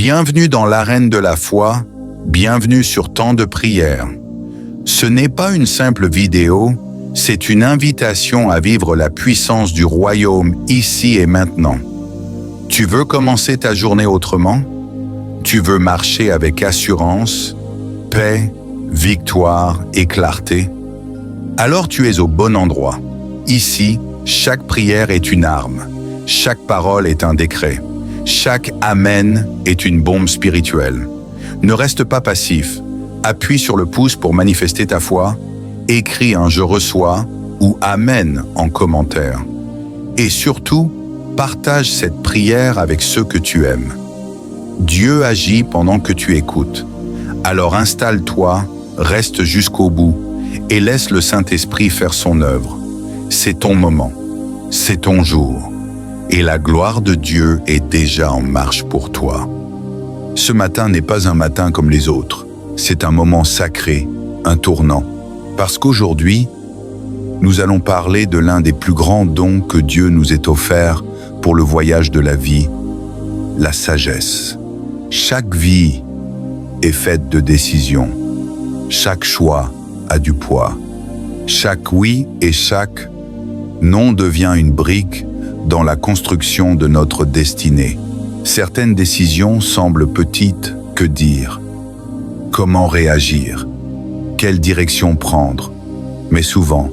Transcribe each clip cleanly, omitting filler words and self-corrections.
Bienvenue dans l'arène de la foi, bienvenue sur Temps de prière. Ce n'est pas une simple vidéo, c'est une invitation à vivre la puissance du royaume ici et maintenant. Tu veux commencer ta journée autrement? Tu veux marcher avec assurance, paix, victoire et clarté? Alors tu es au bon endroit. Ici, chaque prière est une arme, chaque parole est un décret, chaque Amen est une bombe spirituelle. Ne reste pas passif, appuie sur le pouce pour manifester ta foi, écris un « Je reçois » ou « Amen » en commentaire. Et surtout, partage cette prière avec ceux que tu aimes. Dieu agit pendant que tu écoutes. Alors installe-toi, reste jusqu'au bout et laisse le Saint-Esprit faire son œuvre. C'est ton moment, c'est ton jour, et la gloire de Dieu est déjà en marche pour toi. Ce matin n'est pas un matin comme les autres, c'est un moment sacré, un tournant, parce qu'aujourd'hui, nous allons parler de l'un des plus grands dons que Dieu nous ait offert pour le voyage de la vie, la sagesse. Chaque vie est faite de décisions, chaque choix a du poids, chaque oui et chaque non devient une brique dans la construction de notre destinée. Certaines décisions semblent petites, que dire? Comment réagir? Quelle direction prendre? Mais souvent,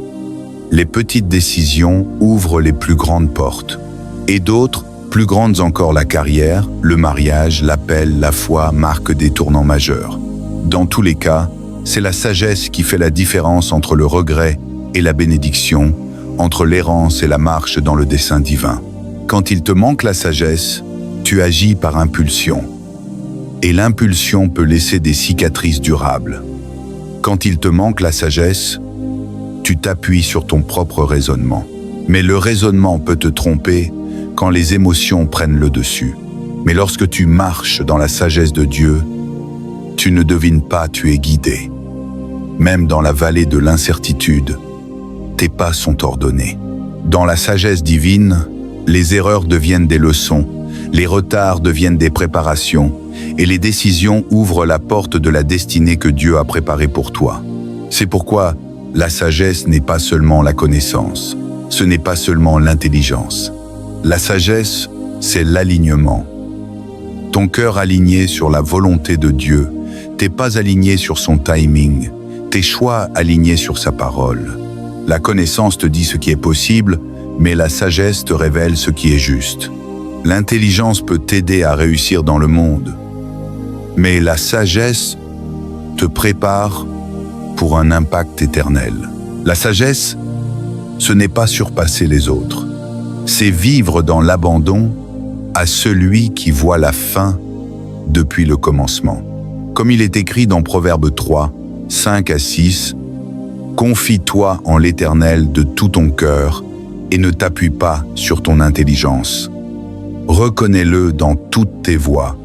les petites décisions ouvrent les plus grandes portes. Et d'autres, plus grandes encore, la carrière, le mariage, l'appel, la foi, marquent des tournants majeurs. Dans tous les cas, c'est la sagesse qui fait la différence entre le regret et la bénédiction, entre l'errance et la marche dans le dessein divin. Quand il te manque la sagesse, tu agis par impulsion. Et l'impulsion peut laisser des cicatrices durables. Quand il te manque la sagesse, tu t'appuies sur ton propre raisonnement. Mais le raisonnement peut te tromper quand les émotions prennent le dessus. Mais lorsque tu marches dans la sagesse de Dieu, tu ne devines pas, tu es guidé. Même dans la vallée de l'incertitude, tes pas sont ordonnés. Dans la sagesse divine, les erreurs deviennent des leçons, les retards deviennent des préparations, et les décisions ouvrent la porte de la destinée que Dieu a préparée pour toi. C'est pourquoi la sagesse n'est pas seulement la connaissance, ce n'est pas seulement l'intelligence. La sagesse, c'est l'alignement. Ton cœur aligné sur la volonté de Dieu, tes pas alignés sur son timing, tes choix alignés sur sa parole. La connaissance te dit ce qui est possible, mais la sagesse te révèle ce qui est juste. L'intelligence peut t'aider à réussir dans le monde, mais la sagesse te prépare pour un impact éternel. La sagesse, ce n'est pas surpasser les autres, c'est vivre dans l'abandon à celui qui voit la fin depuis le commencement. Comme il est écrit dans Proverbe 3, 5 à 6, « Confie-toi en l'Éternel de tout ton cœur et ne t'appuie pas sur ton intelligence. Reconnais-le dans toutes tes voies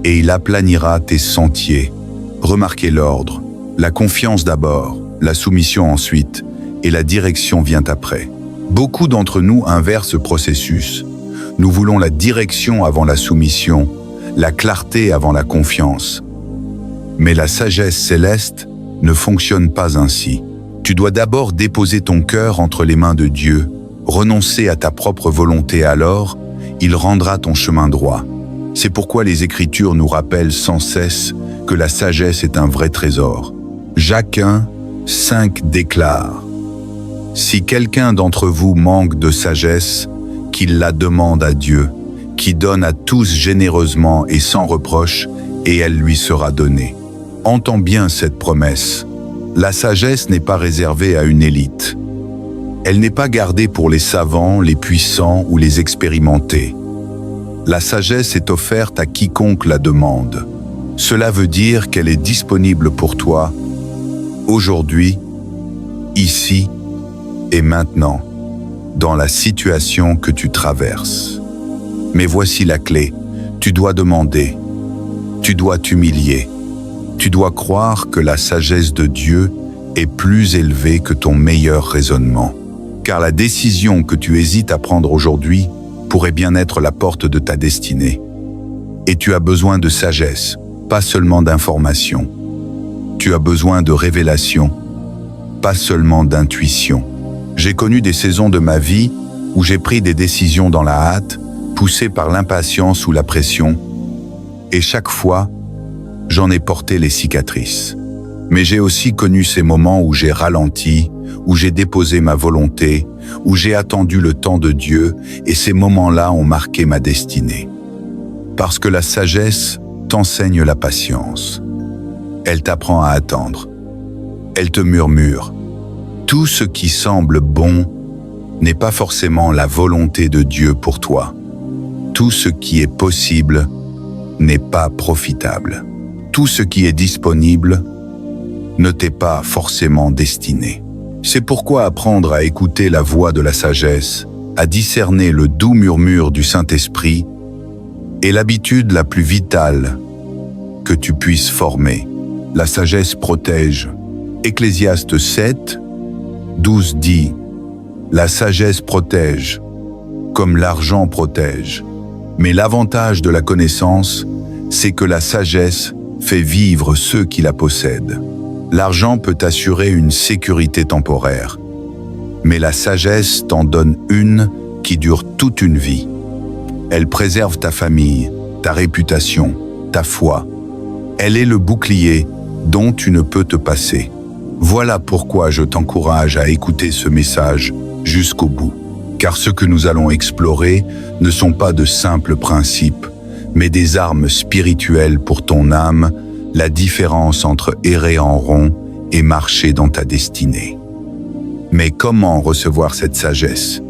et il aplanira tes sentiers. » Remarquez l'ordre, la confiance d'abord, la soumission ensuite et la direction vient après. Beaucoup d'entre nous inversent ce processus. Nous voulons la direction avant la soumission, la clarté avant la confiance. Mais la sagesse céleste ne fonctionne pas ainsi. Tu dois d'abord déposer ton cœur entre les mains de Dieu, renoncer à ta propre volonté, alors il rendra ton chemin droit. C'est pourquoi les Écritures nous rappellent sans cesse que la sagesse est un vrai trésor. Jacques 1, 5 déclare « Si quelqu'un d'entre vous manque de sagesse, qu'il la demande à Dieu, qui donne à tous généreusement et sans reproche, et elle lui sera donnée. » Entends bien cette promesse. La sagesse n'est pas réservée à une élite. Elle n'est pas gardée pour les savants, les puissants ou les expérimentés. La sagesse est offerte à quiconque la demande. Cela veut dire qu'elle est disponible pour toi, aujourd'hui, ici et maintenant, dans la situation que tu traverses. Mais voici la clé, tu dois demander, tu dois t'humilier. Tu dois croire que la sagesse de Dieu est plus élevée que ton meilleur raisonnement. Car la décision que tu hésites à prendre aujourd'hui pourrait bien être la porte de ta destinée. Et tu as besoin de sagesse, pas seulement d'information. Tu as besoin de révélation, pas seulement d'intuition. J'ai connu des saisons de ma vie où j'ai pris des décisions dans la hâte, poussé par l'impatience ou la pression, et chaque fois, j'en ai porté les cicatrices. Mais j'ai aussi connu ces moments où j'ai ralenti, où j'ai déposé ma volonté, où j'ai attendu le temps de Dieu, et ces moments-là ont marqué ma destinée. Parce que la sagesse t'enseigne la patience. Elle t'apprend à attendre. Elle te murmure. Tout ce qui semble bon n'est pas forcément la volonté de Dieu pour toi. Tout ce qui est possible n'est pas profitable. Tout ce qui est disponible ne t'est pas forcément destiné. C'est pourquoi apprendre à écouter la voix de la sagesse, à discerner le doux murmure du Saint-Esprit, est l'habitude la plus vitale que tu puisses former. La sagesse protège. Ecclésiaste 7, 12 dit « La sagesse protège, comme l'argent protège. Mais l'avantage de la connaissance, c'est que la sagesse fait vivre ceux qui la possèdent. L'argent peut assurer une sécurité temporaire, mais la sagesse t'en donne une qui dure toute une vie. Elle préserve ta famille, ta réputation, ta foi. Elle est le bouclier dont tu ne peux te passer. Voilà pourquoi je t'encourage à écouter ce message jusqu'au bout. Car ce que nous allons explorer ne sont pas de simples principes, mais des armes spirituelles pour ton âme, la différence entre errer en rond et marcher dans ta destinée. Mais comment recevoir cette sagesse?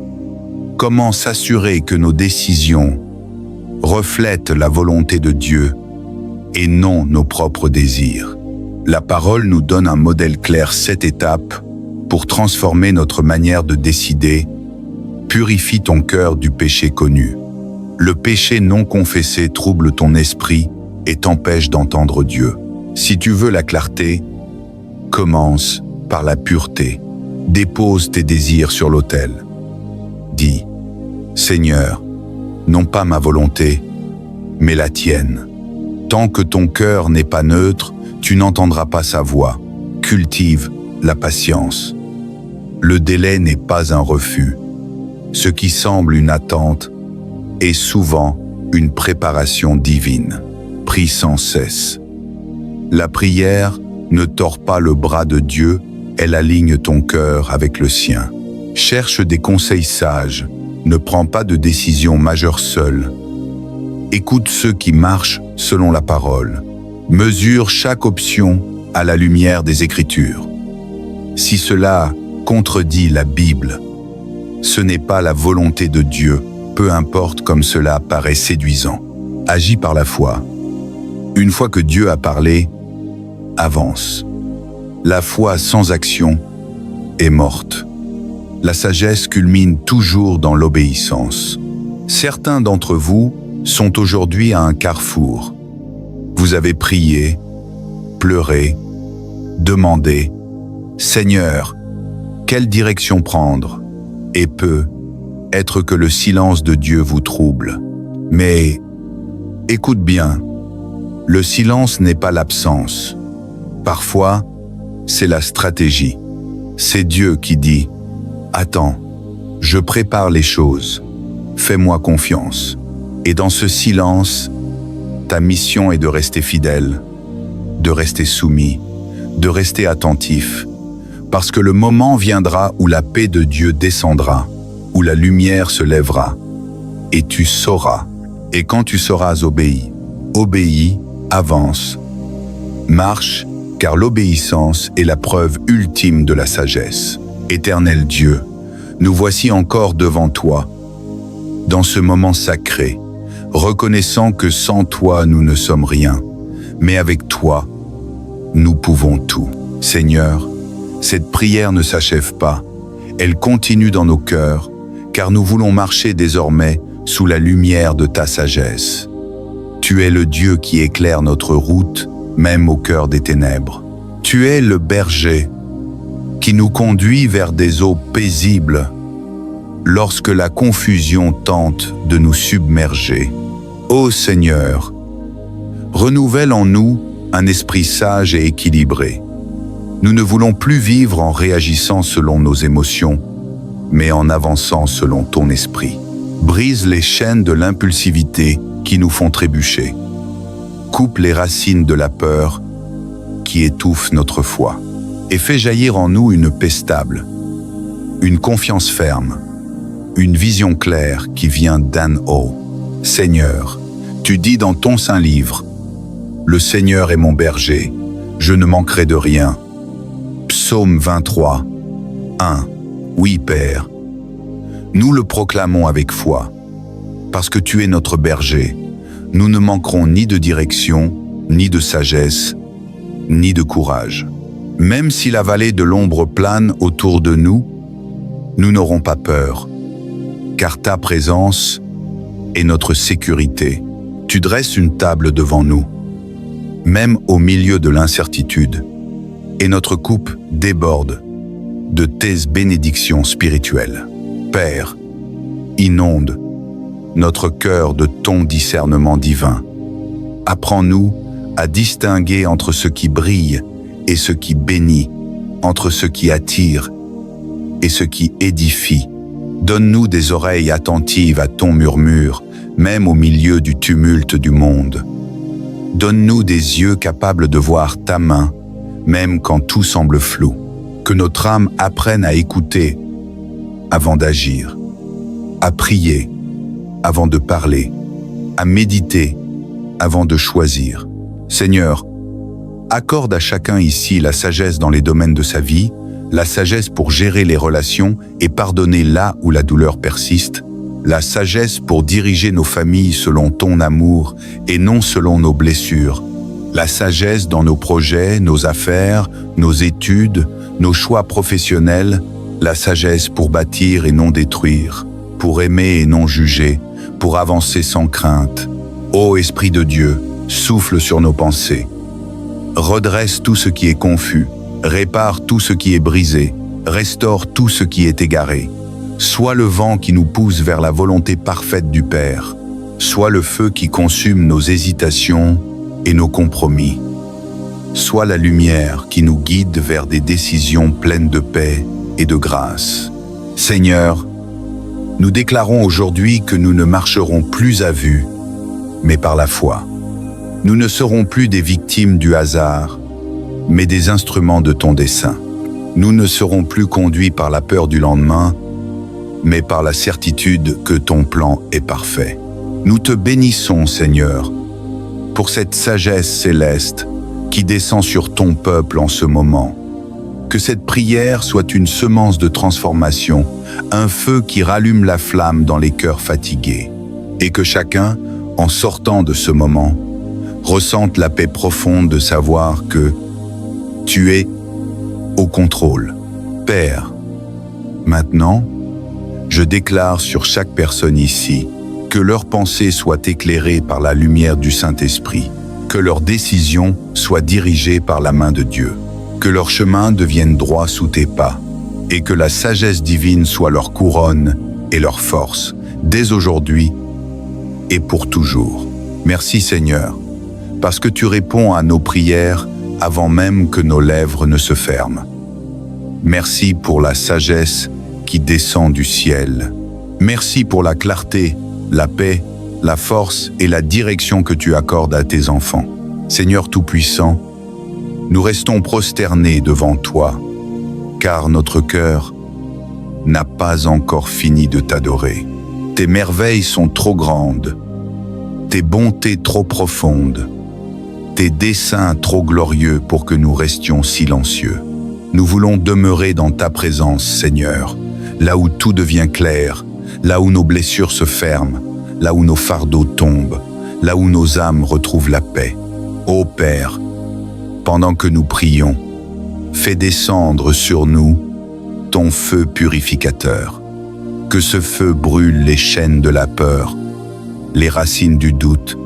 Comment s'assurer que nos décisions reflètent la volonté de Dieu et non nos propres désirs? La parole nous donne un modèle clair, 7 étapes, pour transformer notre manière de décider. Purifie ton cœur du péché connu. Le péché non confessé trouble ton esprit et t'empêche d'entendre Dieu. Si tu veux la clarté, commence par la pureté. Dépose tes désirs sur l'autel. Dis, Seigneur, non pas ma volonté, mais la tienne. Tant que ton cœur n'est pas neutre, tu n'entendras pas sa voix. Cultive la patience. Le délai n'est pas un refus. Ce qui semble une attente est souvent une préparation divine. Prie sans cesse. La prière ne tord pas le bras de Dieu, elle aligne ton cœur avec le sien. Cherche des conseils sages, ne prends pas de décisions majeures seul. Écoute ceux qui marchent selon la parole. Mesure chaque option à la lumière des Écritures. Si cela contredit la Bible, ce n'est pas la volonté de Dieu, peu importe comme cela paraît séduisant. Agis par la foi. Une fois que Dieu a parlé, avance. La foi sans action est morte. La sagesse culmine toujours dans l'obéissance. Certains d'entre vous sont aujourd'hui à un carrefour. Vous avez prié, pleuré, demandé « Seigneur, quelle direction prendre ?» Et peut être que le silence de Dieu vous trouble. Mais écoute bien, le silence n'est pas l'absence. Parfois, c'est la stratégie. C'est Dieu qui dit « Attends, je prépare les choses, fais-moi confiance. » Et dans ce silence, ta mission est de rester fidèle, de rester soumis, de rester attentif, parce que le moment viendra où la paix de Dieu descendra, où la lumière se lèvera, et tu sauras. Et quand tu sauras obéis, avance, marche, car l'obéissance est la preuve ultime de la sagesse. Éternel Dieu, nous voici encore devant toi, dans ce moment sacré, reconnaissant que sans toi nous ne sommes rien, mais avec toi, nous pouvons tout. Seigneur, cette prière ne s'achève pas, elle continue dans nos cœurs, car nous voulons marcher désormais sous la lumière de ta sagesse. Tu es le Dieu qui éclaire notre route, même au cœur des ténèbres. Tu es le berger qui nous conduit vers des eaux paisibles lorsque la confusion tente de nous submerger. Ô Seigneur, Renouvelle en nous un esprit sage et équilibré. Nous ne voulons plus vivre en réagissant selon nos émotions, mais en avançant selon ton esprit. Brise les chaînes de l'impulsivité qui nous font trébucher. Coupe les racines de la peur qui étouffent notre foi. Et fais jaillir en nous une paix stable, une confiance ferme, une vision claire qui vient d'en haut. Seigneur, tu dis dans ton saint livre, « Le Seigneur est mon berger, je ne manquerai de rien. » Psaume 23, 1. Oui, Père, nous le proclamons avec foi. Parce que tu es notre berger, nous ne manquerons ni de direction, ni de sagesse, ni de courage. Même si la vallée de l'ombre plane autour de nous, nous n'aurons pas peur, car ta présence est notre sécurité. Tu dresses une table devant nous, même au milieu de l'incertitude, et notre coupe déborde de tes bénédictions spirituelles. Père, inonde notre cœur de ton discernement divin. Apprends-nous à distinguer entre ce qui brille et ce qui bénit, entre ce qui attire et ce qui édifie. Donne-nous des oreilles attentives à ton murmure, même au milieu du tumulte du monde. Donne-nous des yeux capables de voir ta main, même quand tout semble flou. Que notre âme apprenne à écouter avant d'agir, à prier avant de parler, à méditer avant de choisir. Seigneur, accorde à chacun ici la sagesse dans les domaines de sa vie, la sagesse pour gérer les relations et pardonner là où la douleur persiste, la sagesse pour diriger nos familles selon ton amour et non selon nos blessures, la sagesse dans nos projets, nos affaires, nos études, nos choix professionnels, la sagesse pour bâtir et non détruire, pour aimer et non juger, pour avancer sans crainte. Ô Esprit de Dieu, souffle sur nos pensées. Redresse tout ce qui est confus, répare tout ce qui est brisé, restaure tout ce qui est égaré. Sois le vent qui nous pousse vers la volonté parfaite du Père. Sois le feu qui consume nos hésitations et nos compromis. Sois la lumière qui nous guide vers des décisions pleines de paix et de grâce. Seigneur, nous déclarons aujourd'hui que nous ne marcherons plus à vue, mais par la foi. Nous ne serons plus des victimes du hasard, mais des instruments de ton dessein. Nous ne serons plus conduits par la peur du lendemain, mais par la certitude que ton plan est parfait. Nous te bénissons, Seigneur, pour cette sagesse céleste qui descend sur ton peuple en ce moment. Que cette prière soit une semence de transformation, un feu qui rallume la flamme dans les cœurs fatigués, et que chacun, en sortant de ce moment, ressente la paix profonde de savoir que tu es au contrôle. Père, maintenant, je déclare sur chaque personne ici que leurs pensées soient éclairées par la lumière du Saint-Esprit, que leurs décisions soient dirigées par la main de Dieu, que leur chemin devienne droit sous tes pas, et que la sagesse divine soit leur couronne et leur force, dès aujourd'hui et pour toujours. Merci Seigneur, parce que tu réponds à nos prières avant même que nos lèvres ne se ferment. Merci pour la sagesse qui descend du ciel. Merci pour la clarté, la paix, la force et la direction que tu accordes à tes enfants. Seigneur Tout-Puissant, nous restons prosternés devant toi, car notre cœur n'a pas encore fini de t'adorer. Tes merveilles sont trop grandes, tes bontés trop profondes, tes desseins trop glorieux pour que nous restions silencieux. Nous voulons demeurer dans ta présence, Seigneur, là où tout devient clair, là où nos blessures se ferment, là où nos fardeaux tombent, là où nos âmes retrouvent la paix. Ô Père, pendant que nous prions, fais descendre sur nous ton feu purificateur. Que ce feu brûle les chaînes de la peur, les racines du doute,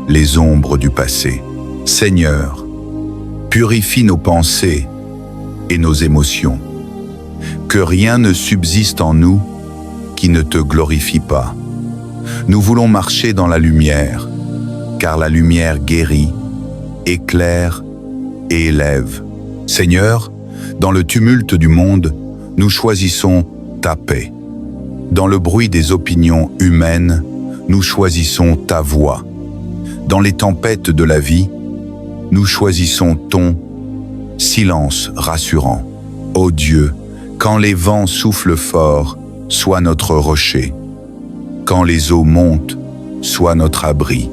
les ombres du passé. Seigneur, purifie nos pensées et nos émotions. Que rien ne subsiste en nous qui ne te glorifie pas. Nous voulons marcher dans la lumière, car la lumière guérit, éclaire et élève. Seigneur, dans le tumulte du monde, nous choisissons ta paix. Dans le bruit des opinions humaines, nous choisissons ta voix. Dans les tempêtes de la vie, nous choisissons ton silence rassurant. Ô Dieu, quand les vents soufflent fort, sois notre rocher. Quand les eaux montent, sois notre abri.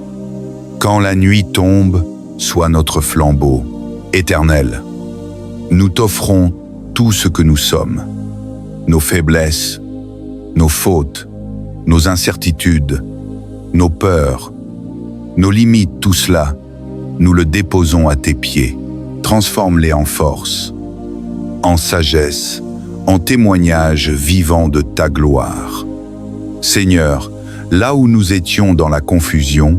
Quand la nuit tombe, sois notre flambeau. Éternel, nous t'offrons tout ce que nous sommes. Nos faiblesses, nos fautes, nos incertitudes, nos peurs, nos limites, tout cela, nous le déposons à tes pieds. Transforme-les en force, en sagesse, en témoignage vivant de ta gloire. Seigneur, là où nous étions dans la confusion,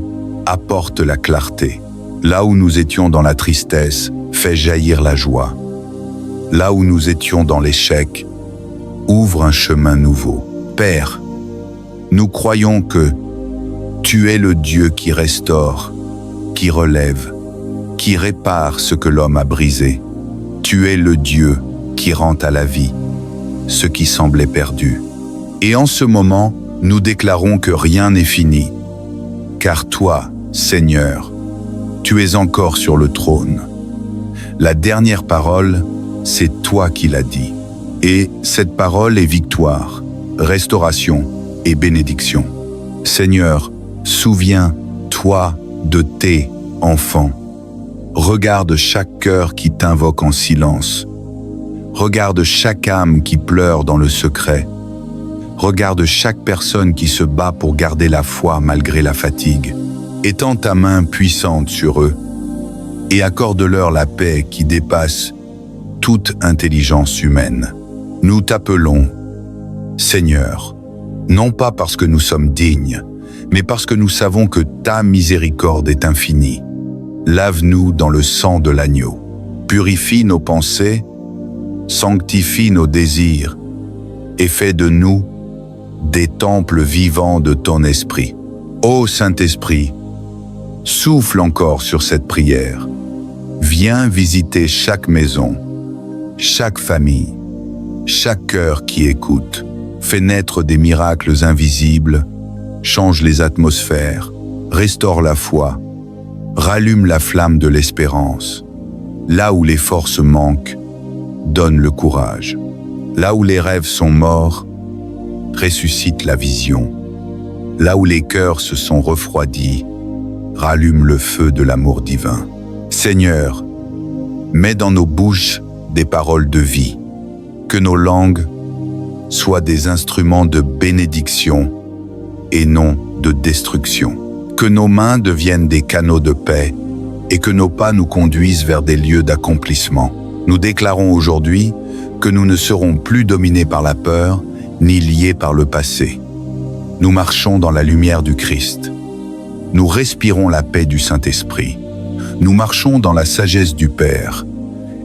apporte la clarté. Là où nous étions dans la tristesse, fais jaillir la joie. Là où nous étions dans l'échec, ouvre un chemin nouveau. Père, nous croyons que tu es le Dieu qui restaure, qui relève, qui répare ce que l'homme a brisé. Tu es le Dieu qui rend à la vie ce qui semblait perdu. Et en ce moment, nous déclarons que rien n'est fini, car toi, Seigneur, tu es encore sur le trône. La dernière parole, c'est toi qui l'as dit. Et cette parole est victoire, restauration et bénédiction. Seigneur, souviens-toi de tes enfants. Regarde chaque cœur qui t'invoque en silence. Regarde chaque âme qui pleure dans le secret. Regarde chaque personne qui se bat pour garder la foi malgré la fatigue. Étends ta main puissante sur eux et accorde-leur la paix qui dépasse toute intelligence humaine. Nous t'appelons, Seigneur, non pas parce que nous sommes dignes, mais parce que nous savons que ta miséricorde est infinie. Lave-nous dans le sang de l'agneau. Purifie nos pensées, sanctifie nos désirs et fais de nous des temples vivants de ton esprit. Ô Saint-Esprit, souffle encore sur cette prière. Viens visiter chaque maison, chaque famille, chaque cœur qui écoute. Fais naître des miracles invisibles, change les atmosphères, restaure la foi, rallume la flamme de l'espérance. Là où les forces manquent, donne le courage. Là où les rêves sont morts, ressuscite la vision. Là où les cœurs se sont refroidis, rallume le feu de l'amour divin. Seigneur, mets dans nos bouches des paroles de vie, que nos langues soient des instruments de bénédiction et non de destruction. Que nos mains deviennent des canaux de paix et que nos pas nous conduisent vers des lieux d'accomplissement. Nous déclarons aujourd'hui que nous ne serons plus dominés par la peur ni liés par le passé. Nous marchons dans la lumière du Christ. Nous respirons la paix du Saint-Esprit. Nous marchons dans la sagesse du Père.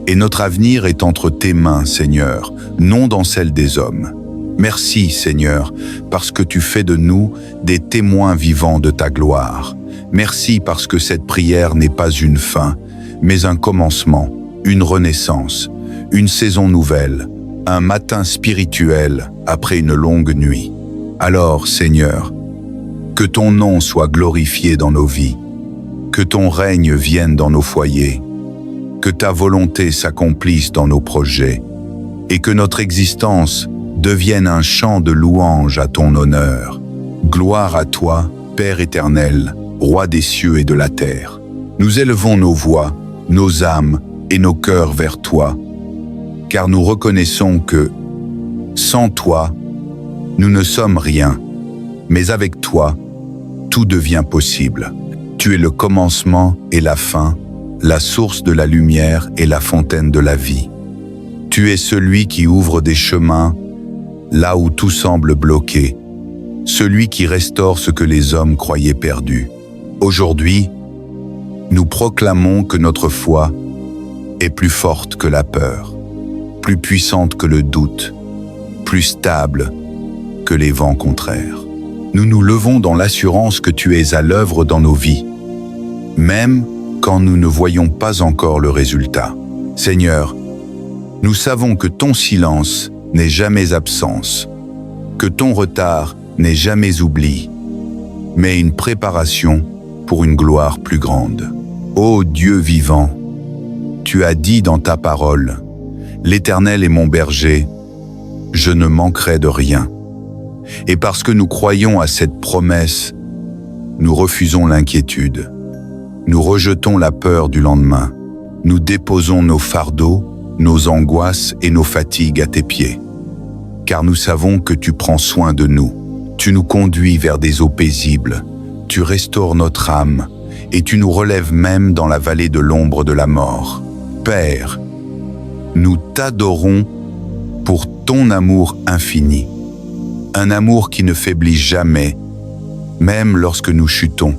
Et notre avenir est entre tes mains, Seigneur, non dans celle des hommes. Merci, Seigneur, parce que tu fais de nous des témoins vivants de ta gloire. Merci parce que cette prière n'est pas une fin, mais un commencement, une renaissance, une saison nouvelle, un matin spirituel après une longue nuit. Alors, Seigneur, que ton nom soit glorifié dans nos vies, que ton règne vienne dans nos foyers, que ta volonté s'accomplisse dans nos projets, et que notre existence devienne un chant de louange à ton honneur. Gloire à toi, Père éternel, Roi des cieux et de la terre. Nous élevons nos voix, nos âmes et nos cœurs vers toi, car nous reconnaissons que, sans toi, nous ne sommes rien, mais avec toi, tout devient possible. Tu es le commencement et la fin, la source de la lumière et la fontaine de la vie. Tu es celui qui ouvre des chemins là où tout semble bloqué, celui qui restaure ce que les hommes croyaient perdu. Aujourd'hui, nous proclamons que notre foi est plus forte que la peur, plus puissante que le doute, plus stable que les vents contraires. Nous nous levons dans l'assurance que tu es à l'œuvre dans nos vies, même quand nous ne voyons pas encore le résultat. Seigneur, nous savons que ton silence n'est jamais absence, que ton retard n'est jamais oubli, mais une préparation pour une gloire plus grande. Ô Dieu vivant, tu as dit dans ta parole, « L'Éternel est mon berger, je ne manquerai de rien. » Et parce que nous croyons à cette promesse, nous refusons l'inquiétude. Nous rejetons la peur du lendemain. Nous déposons nos fardeaux, nos angoisses et nos fatigues à tes pieds. Car nous savons que tu prends soin de nous. Tu nous conduis vers des eaux paisibles. Tu restaures notre âme et tu nous relèves même dans la vallée de l'ombre de la mort. Père, nous t'adorons pour ton amour infini. Un amour qui ne faiblit jamais, même lorsque nous chutons.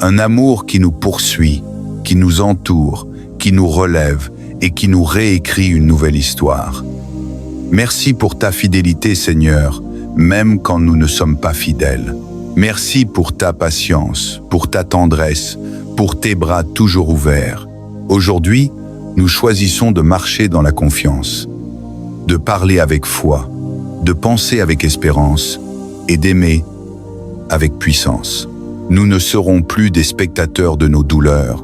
Un amour qui nous poursuit, qui nous entoure, qui nous relève et qui nous réécrit une nouvelle histoire. Merci pour ta fidélité, Seigneur, même quand nous ne sommes pas fidèles. Merci pour ta patience, pour ta tendresse, pour tes bras toujours ouverts. Aujourd'hui, nous choisissons de marcher dans la confiance, de parler avec foi, de penser avec espérance et d'aimer avec puissance. Nous ne serons plus des spectateurs de nos douleurs,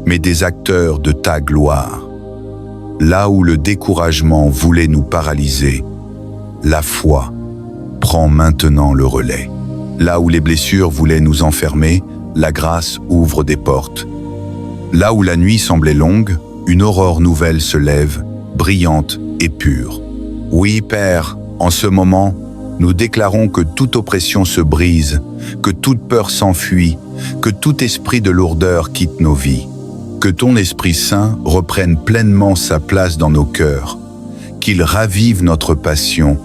mais des acteurs de ta gloire. Là où le découragement voulait nous paralyser, la foi prend maintenant le relais. Là où les blessures voulaient nous enfermer, la grâce ouvre des portes. Là où la nuit semblait longue, une aurore nouvelle se lève, brillante et pure. Oui, Père, en ce moment, nous déclarons que toute oppression se brise, que toute peur s'enfuit, que tout esprit de lourdeur quitte nos vies. Que ton Esprit Saint reprenne pleinement sa place dans nos cœurs, qu'il ravive notre passion,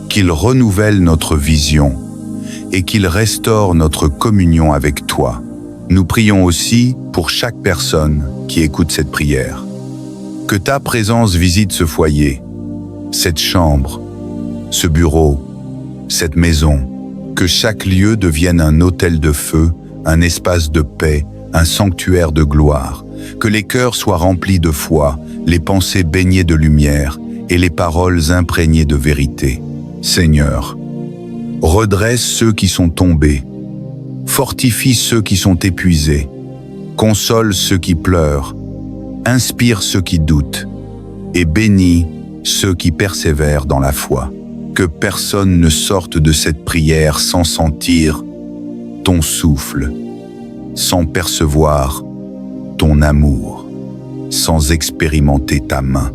qu'il renouvelle notre vision et qu'il restaure notre communion avec toi. Nous prions aussi pour chaque personne qui écoute cette prière. Que ta présence visite ce foyer, cette chambre, ce bureau, cette maison, que chaque lieu devienne un autel de feu, un espace de paix, un sanctuaire de gloire, que les cœurs soient remplis de foi, les pensées baignées de lumière et les paroles imprégnées de vérité. Seigneur, redresse ceux qui sont tombés, fortifie ceux qui sont épuisés, console ceux qui pleurent, inspire ceux qui doutent et bénis ceux qui persévèrent dans la foi. Que personne ne sorte de cette prière sans sentir ton souffle, sans percevoir ton amour, sans expérimenter ta main.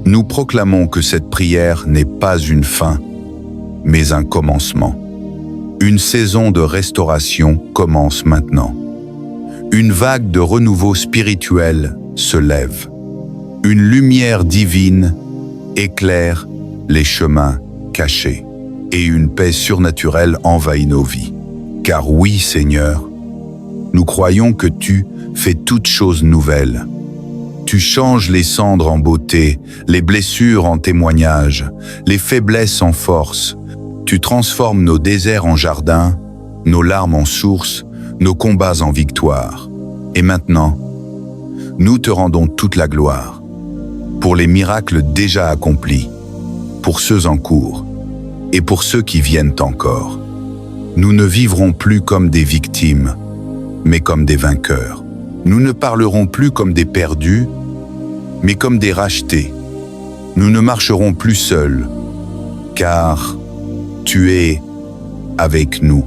Nous proclamons que cette prière n'est pas une fin, mais un commencement. Une saison de restauration commence maintenant. Une vague de renouveau spirituel se lève. Une lumière divine éclaire les chemins cachés et une paix surnaturelle envahit nos vies. Car oui, Seigneur, nous croyons que tu fais toutes choses nouvelles. Tu changes les cendres en beauté, les blessures en témoignages, les faiblesses en force. Tu transformes nos déserts en jardins, nos larmes en sources, nos combats en victoire. Et maintenant, nous te rendons toute la gloire pour les miracles déjà accomplis, pour ceux en cours et pour ceux qui viennent encore. Nous ne vivrons plus comme des victimes, mais comme des vainqueurs. Nous ne parlerons plus comme des perdus, mais comme des rachetés. Nous ne marcherons plus seuls, car tu es avec nous.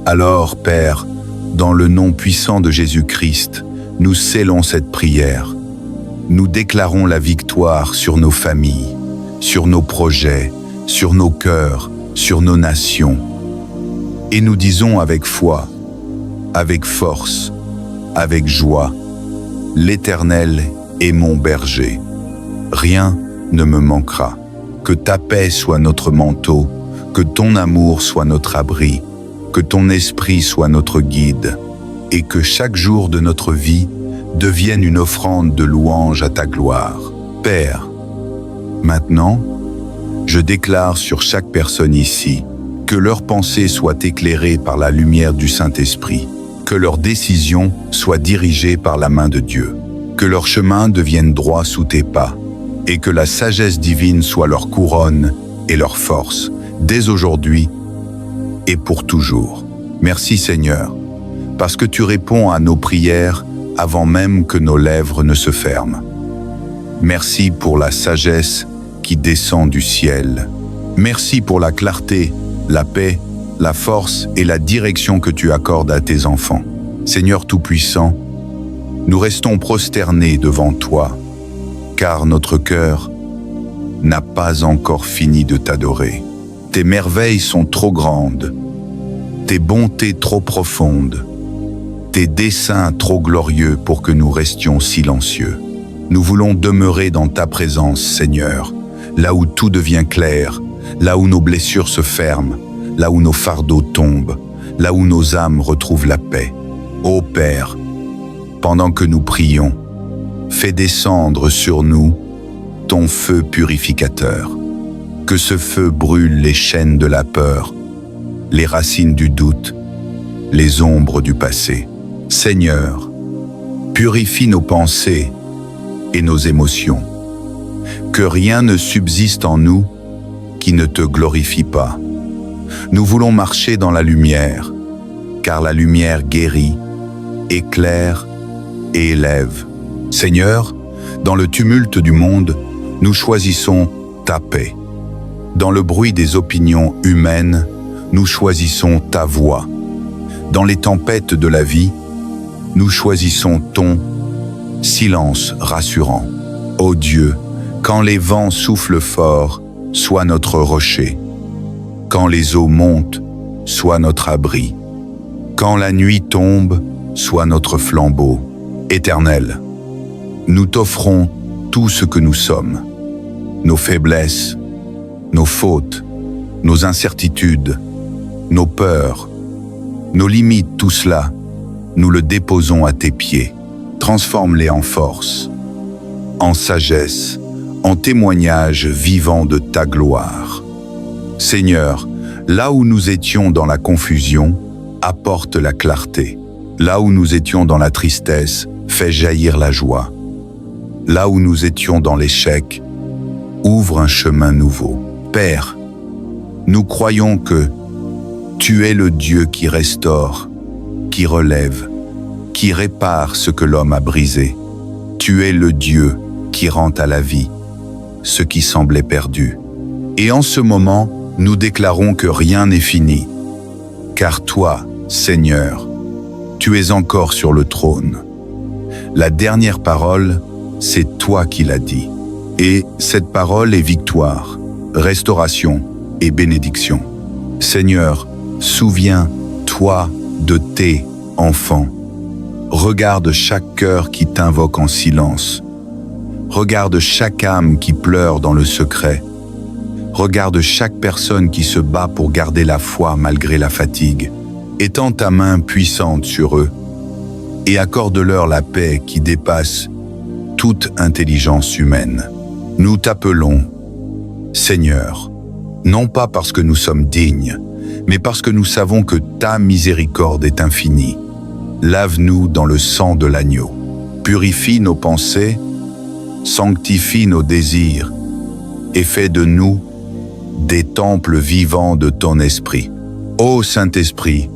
Alors, Père, dans le nom puissant de Jésus-Christ, nous scellons cette prière. Nous déclarons la victoire sur nos familles, sur nos projets, sur nos cœurs, sur nos nations. Et nous disons avec foi, avec force, avec joie, l'Éternel est mon berger. Rien ne me manquera. Que ta paix soit notre manteau, que ton amour soit notre abri, que ton esprit soit notre guide, et que chaque jour de notre vie devienne une offrande de louange à ta gloire. Père, maintenant, je déclare sur chaque personne ici que leurs pensées soient éclairées par la lumière du Saint-Esprit, Que leurs décisions soient dirigées par la main de Dieu. Que leur chemin devienne droit sous tes pas. Et que la sagesse divine soit leur couronne et leur force, dès aujourd'hui et pour toujours. Merci Seigneur, parce que tu réponds à nos prières avant même que nos lèvres ne se ferment. Merci pour la sagesse qui descend du ciel. Merci pour la clarté, la paix, la force et la direction que tu accordes à tes enfants. Seigneur Tout-Puissant, nous restons prosternés devant toi, car notre cœur n'a pas encore fini de t'adorer. Tes merveilles sont trop grandes, tes bontés trop profondes, tes desseins trop glorieux pour que nous restions silencieux. Nous voulons demeurer dans ta présence, Seigneur, là où tout devient clair, là où nos blessures se ferment, là où nos fardeaux tombent, là où nos âmes retrouvent la paix. Ô Père, pendant que nous prions, fais descendre sur nous ton feu purificateur. Que ce feu brûle les chaînes de la peur, les racines du doute, les ombres du passé. Seigneur, purifie nos pensées et nos émotions. Que rien ne subsiste en nous qui ne te glorifie pas. Nous voulons marcher dans la lumière, car la lumière guérit, éclaire et élève. Seigneur, dans le tumulte du monde, nous choisissons ta paix. Dans le bruit des opinions humaines, nous choisissons ta voix. Dans les tempêtes de la vie, nous choisissons ton silence rassurant. Ô Dieu, quand les vents soufflent fort, sois notre rocher. Quand les eaux montent, sois notre abri. Quand la nuit tombe, sois notre flambeau. Éternel, nous t'offrons tout ce que nous sommes, nos faiblesses, nos fautes, nos incertitudes, nos peurs, nos limites, tout cela, nous le déposons à tes pieds. Transforme-les en force, en sagesse, en témoignage vivant de ta gloire. Seigneur, là où nous étions dans la confusion, apporte la clarté. Là où nous étions dans la tristesse, fais jaillir la joie. Là où nous étions dans l'échec, ouvre un chemin nouveau. Père, nous croyons que tu es le Dieu qui restaure, qui relève, qui répare ce que l'homme a brisé. Tu es le Dieu qui rend à la vie ce qui semblait perdu. Et en ce moment, nous déclarons que rien n'est fini, car toi, Seigneur, tu es encore sur le trône. La dernière parole, c'est toi qui l'as dit. Et cette parole est victoire, restauration et bénédiction. Seigneur, souviens-toi de tes enfants. Regarde chaque cœur qui t'invoque en silence. Regarde chaque âme qui pleure dans le secret. Regarde chaque personne qui se bat pour garder la foi malgré la fatigue. Étends ta main puissante sur eux et accorde-leur la paix qui dépasse toute intelligence humaine. Nous t'appelons, Seigneur, non pas parce que nous sommes dignes, mais parce que nous savons que ta miséricorde est infinie. Lave-nous dans le sang de l'agneau. Purifie nos pensées, sanctifie nos désirs et fais de nous des temples vivants de ton esprit. Ô Saint-Esprit,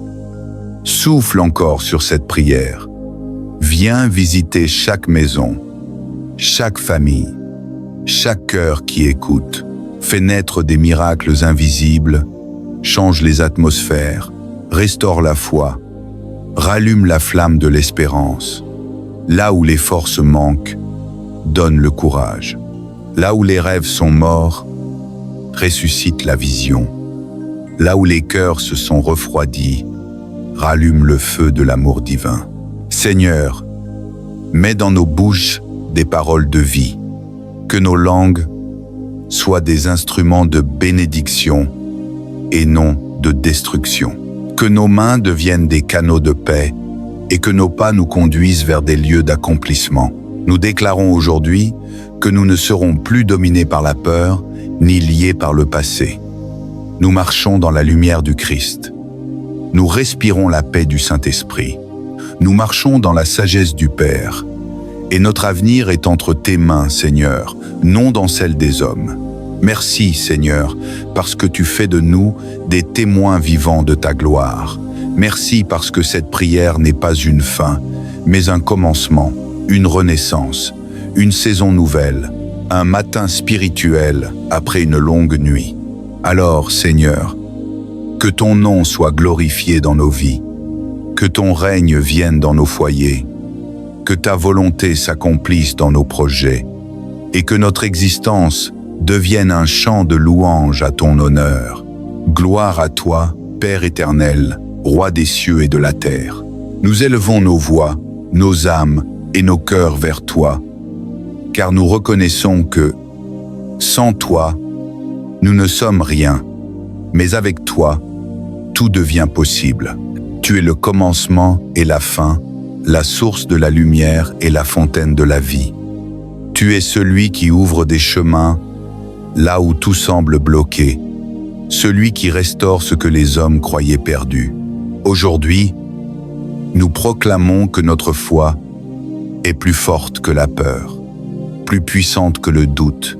souffle encore sur cette prière. Viens visiter chaque maison, chaque famille, chaque cœur qui écoute. Fais naître des miracles invisibles, change les atmosphères, restaure la foi, rallume la flamme de l'espérance. Là où les forces manquent, donne le courage. Là où les rêves sont morts, ressuscite la vision. Là où les cœurs se sont refroidis, rallume le feu de l'amour divin. Seigneur, mets dans nos bouches des paroles de vie, que nos langues soient des instruments de bénédiction et non de destruction. Que nos mains deviennent des canaux de paix et que nos pas nous conduisent vers des lieux d'accomplissement. Nous déclarons aujourd'hui que nous ne serons plus dominés par la peur ni liés par le passé. Nous marchons dans la lumière du Christ. Nous respirons la paix du Saint-Esprit. Nous marchons dans la sagesse du Père. Et notre avenir est entre tes mains, Seigneur, non dans celle des hommes. Merci, Seigneur, parce que tu fais de nous des témoins vivants de ta gloire. Merci parce que cette prière n'est pas une fin, mais un commencement, une renaissance, une saison nouvelle, un matin spirituel après une longue nuit. Alors, Seigneur, que ton nom soit glorifié dans nos vies, que ton règne vienne dans nos foyers, que ta volonté s'accomplisse dans nos projets, et que notre existence devienne un chant de louange à ton honneur. Gloire à toi, Père éternel, Roi des cieux et de la terre. Nous élevons nos voix, nos âmes et nos cœurs vers toi, car nous reconnaissons que, sans toi, nous ne sommes rien, mais avec toi, tout devient possible. Tu es le commencement et la fin, la source de la lumière et la fontaine de la vie. Tu es celui qui ouvre des chemins là où tout semble bloqué, celui qui restaure ce que les hommes croyaient perdu. Aujourd'hui, nous proclamons que notre foi est plus forte que la peur, plus puissante que le doute,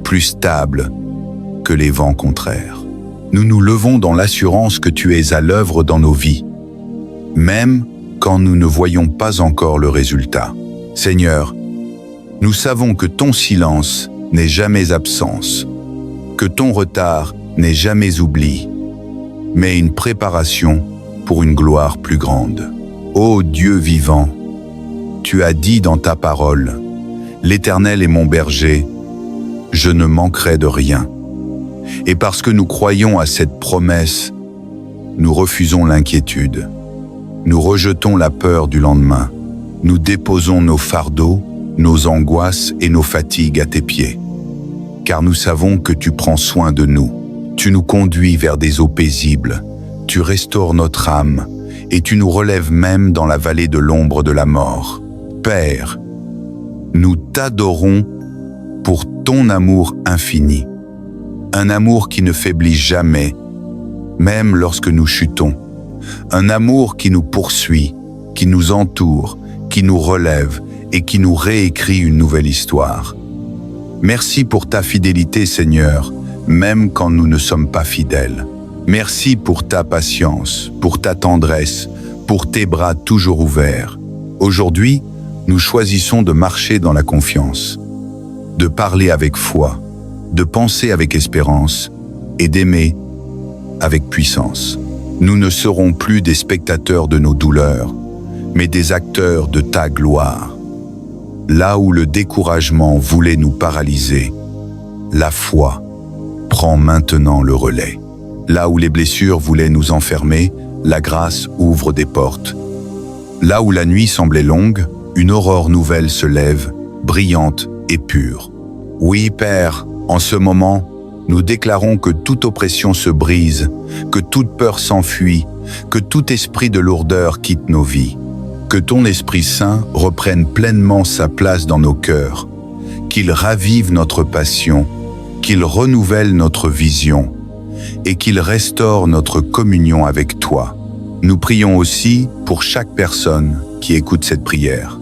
plus stable que les vents contraires. Nous nous levons dans l'assurance que tu es à l'œuvre dans nos vies, même quand nous ne voyons pas encore le résultat. Seigneur, nous savons que ton silence n'est jamais absence, que ton retard n'est jamais oubli, mais une préparation pour une gloire plus grande. Ô Dieu vivant, tu as dit dans ta parole, « L'Éternel est mon berger, je ne manquerai de rien. » Et parce que nous croyons à cette promesse, nous refusons l'inquiétude. Nous rejetons la peur du lendemain. Nous déposons nos fardeaux, nos angoisses et nos fatigues à tes pieds. Car nous savons que tu prends soin de nous. Tu nous conduis vers des eaux paisibles. Tu restaures notre âme et tu nous relèves même dans la vallée de l'ombre de la mort. Père, nous t'adorons pour ton amour infini. Un amour qui ne faiblit jamais, même lorsque nous chutons. Un amour qui nous poursuit, qui nous entoure, qui nous relève et qui nous réécrit une nouvelle histoire. Merci pour ta fidélité, Seigneur, même quand nous ne sommes pas fidèles. Merci pour ta patience, pour ta tendresse, pour tes bras toujours ouverts. Aujourd'hui, nous choisissons de marcher dans la confiance, de parler avec foi, de penser avec espérance et d'aimer avec puissance. Nous ne serons plus des spectateurs de nos douleurs, mais des acteurs de ta gloire. Là où le découragement voulait nous paralyser, la foi prend maintenant le relais. Là où les blessures voulaient nous enfermer, la grâce ouvre des portes. Là où la nuit semblait longue, une aurore nouvelle se lève, brillante et pure. Oui, Père, en ce moment, nous déclarons que toute oppression se brise, que toute peur s'enfuit, que tout esprit de lourdeur quitte nos vies, que ton Esprit Saint reprenne pleinement sa place dans nos cœurs, qu'il ravive notre passion, qu'il renouvelle notre vision et qu'il restaure notre communion avec toi. Nous prions aussi pour chaque personne qui écoute cette prière.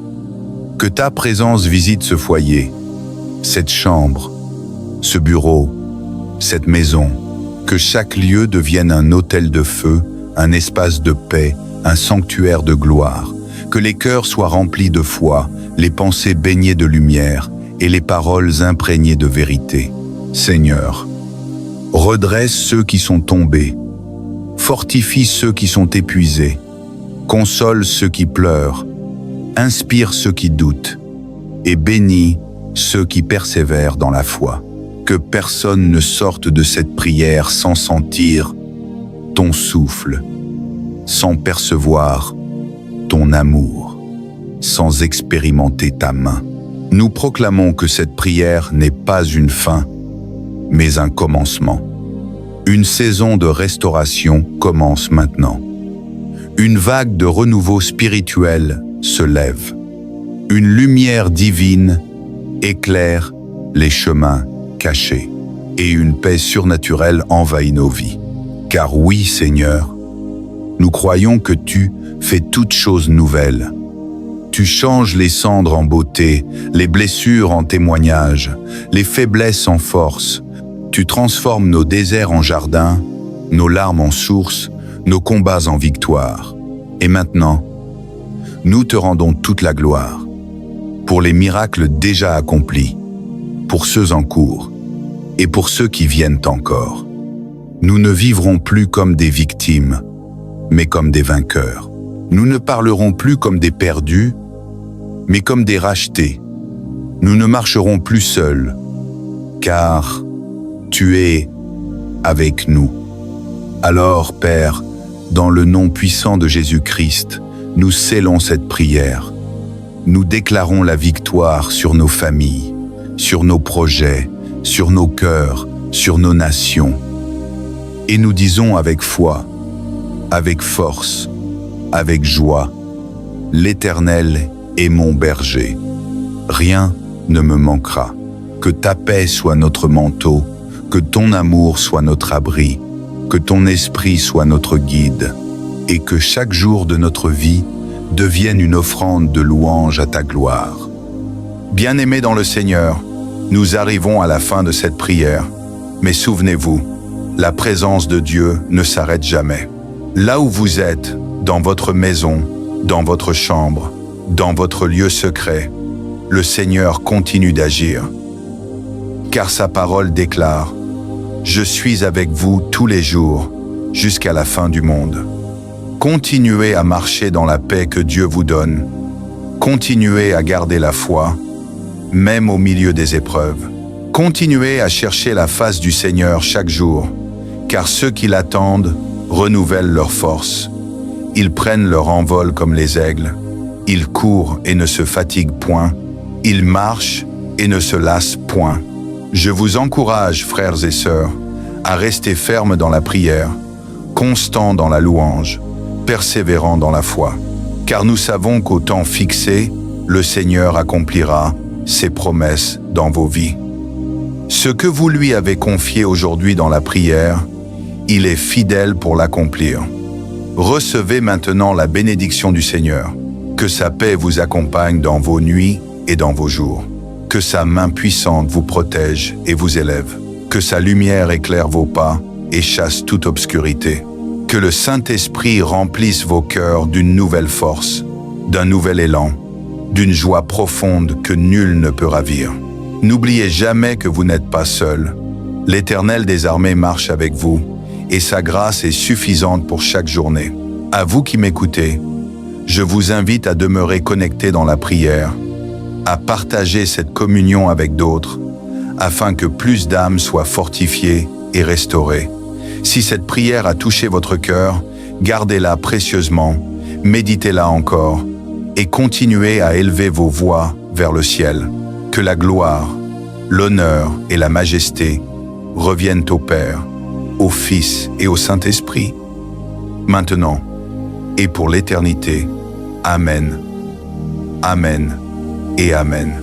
Que ta présence visite ce foyer, cette chambre, ce bureau, cette maison, que chaque lieu devienne un autel de feu, un espace de paix, un sanctuaire de gloire, que les cœurs soient remplis de foi, les pensées baignées de lumière et les paroles imprégnées de vérité. Seigneur, redresse ceux qui sont tombés, fortifie ceux qui sont épuisés, console ceux qui pleurent, inspire ceux qui doutent et bénis ceux qui persévèrent dans la foi. Que personne ne sorte de cette prière sans sentir ton souffle, sans percevoir ton amour, sans expérimenter ta main. Nous proclamons que cette prière n'est pas une fin, mais un commencement. Une saison de restauration commence maintenant. Une vague de renouveau spirituel se lève. Une lumière divine éclaire les chemins cachés et une paix surnaturelle envahit nos vies. Car oui, Seigneur, Nous croyons que tu fais toutes choses nouvelles. Tu changes les cendres en beauté, les blessures en témoignages, les faiblesses en force. Tu transformes nos déserts en jardins, nos larmes en sources, nos combats en victoire. Et maintenant, nous te rendons toute la gloire pour les miracles déjà accomplis, pour ceux en cours et pour ceux qui viennent encore. Nous ne vivrons plus comme des victimes, mais comme des vainqueurs. Nous ne parlerons plus comme des perdus, mais comme des rachetés. Nous ne marcherons plus seuls, car tu es avec nous. Alors, Père, dans le nom puissant de Jésus-Christ, nous scellons cette prière. Nous déclarons la victoire sur nos familles, sur nos projets, sur nos cœurs, sur nos nations. Et nous disons avec foi, avec force, avec joie, l'Éternel est mon berger. Rien ne me manquera. Que ta paix soit notre manteau, que ton amour soit notre abri, que ton esprit soit notre guide, et que chaque jour de notre vie devienne une offrande de louange à ta gloire. Bien-aimés dans le Seigneur, nous arrivons à la fin de cette prière, mais souvenez-vous, la présence de Dieu ne s'arrête jamais. Là où vous êtes, dans votre maison, dans votre chambre, dans votre lieu secret, le Seigneur continue d'agir. Car sa parole déclare « Je suis avec vous tous les jours, jusqu'à la fin du monde ». Continuez à marcher dans la paix que Dieu vous donne. Continuez à garder la foi, même au milieu des épreuves. Continuez à chercher la face du Seigneur chaque jour, car ceux qui l'attendent renouvellent leurs forces. Ils prennent leur envol comme les aigles. Ils courent et ne se fatiguent point. Ils marchent et ne se lassent point. Je vous encourage, frères et sœurs, à rester fermes dans la prière, constants dans la louange, persévérants dans la foi. Car nous savons qu'au temps fixé, le Seigneur accomplira ses promesses dans vos vies. Ce que vous lui avez confié aujourd'hui dans la prière, il est fidèle pour l'accomplir. Recevez maintenant la bénédiction du Seigneur. Que sa paix vous accompagne dans vos nuits et dans vos jours. Que sa main puissante vous protège et vous élève. Que sa lumière éclaire vos pas et chasse toute obscurité. Que le Saint-Esprit remplisse vos cœurs d'une nouvelle force, d'un nouvel élan, d'une joie profonde que nul ne peut ravir. N'oubliez jamais que vous n'êtes pas seul. L'Éternel des armées marche avec vous, et sa grâce est suffisante pour chaque journée. À vous qui m'écoutez, je vous invite à demeurer connectés dans la prière, à partager cette communion avec d'autres, afin que plus d'âmes soient fortifiées et restaurées. Si cette prière a touché votre cœur, gardez-la précieusement, méditez-la encore, et continuez à élever vos voix vers le ciel. Que la gloire, l'honneur et la majesté reviennent au Père, au Fils et au Saint-Esprit, maintenant et pour l'éternité. Amen. Amen et Amen.